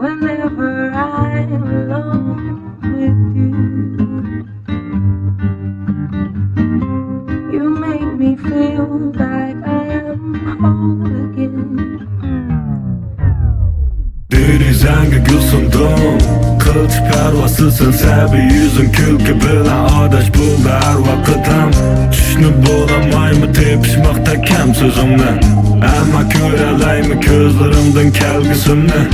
Whenever I'm alone with you, you make me feel like I am whole again. Denizanga gül sundum, kılç pervasısın sebi yüzün külki bilen adaş buldu her vakitim. Düşünüp bulamayımı tepişmakta kem sözümle, ama köreleymi gözlerimden kelgisimle.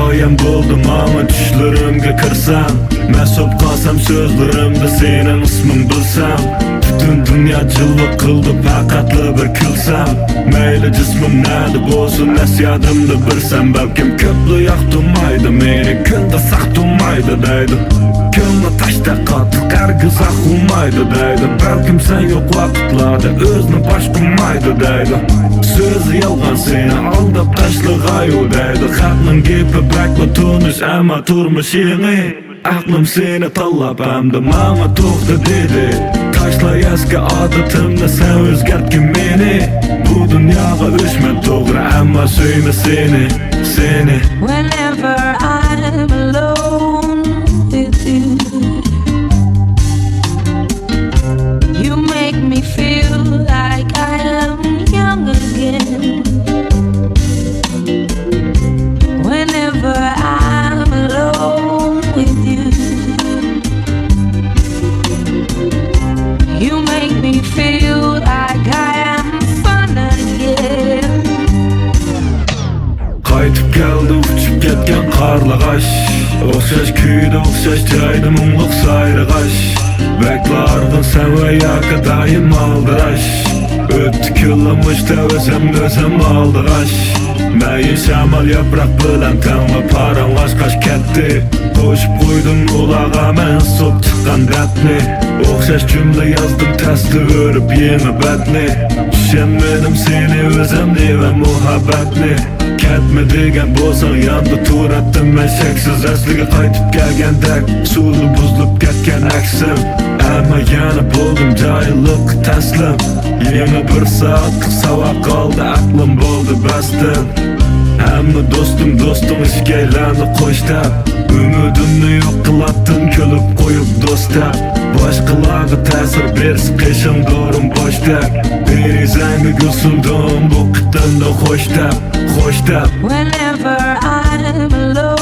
Ayem buldum ama düşlerimge kirsem, mesop kalsam sözlerimde senin ismin bilsem. Bütün dünya cılvı kıldı fakatlı bir külsem. Meyli cismim nerede bolsun nesiyadımda bilsem. Belkim köplü yaktırmaydı meni, künde saktırmaydı deydi. Könlü taşta katı kargı sakılmaydı deydi. Belkim sen yok vakitlarda özünü baş kurmaydı deydi. Sözü yalgan seni aldap taşlıgayu deydi. Hatnın gibi bekle tunuş ama turmuş yeni. Aklım seni tallap emdi mama to'xta dedi. Taşla eski odatimni sen o'zgartgin meni. Bu dunyoga o'chma to'g'ri ammo suyma seni. Whenever I'm alone with you, you make me feel like I am young again. Whenever I'm alone with you, you make me feel like I am fun again. Qaytib keldi uçup ketken qarlığaş. O'xshash kuyda o'xshash joyda mungluq sayrig'ash. Beklardin sen ve yoki doim aldirash. O'tdi kunlarimiz o'zim aldirash. Mayin shamol yaproq bilan tanga parang'ashqash ketdi. Qo'shib qo'ydim qulog'a men so'p chiqqan dardni. O'xshash jumla yozdim tasdi o'rib yemibatni. Tushunmadim seni o'zimni va muhabbatni. Ketme degan bo'lsang yonda turatdim men shaksiz. Asliga qaytib kelgandek suvli buzilib ketgan aksim. Ammo yana bo'ldim joyliq taslim. Yana bir soatlik savat qoldi aqlim bo'ldi bastim. Hamma do'stim ishga aylandi qo'shtab. Umidimni yo'q qilatdim kulib qo'yib do'stab. Boshqalarga ta'sir bersa qishim dorim boshtab. Derizanga gul sundum bu qitimda xo'shtab. Whenever I'm alone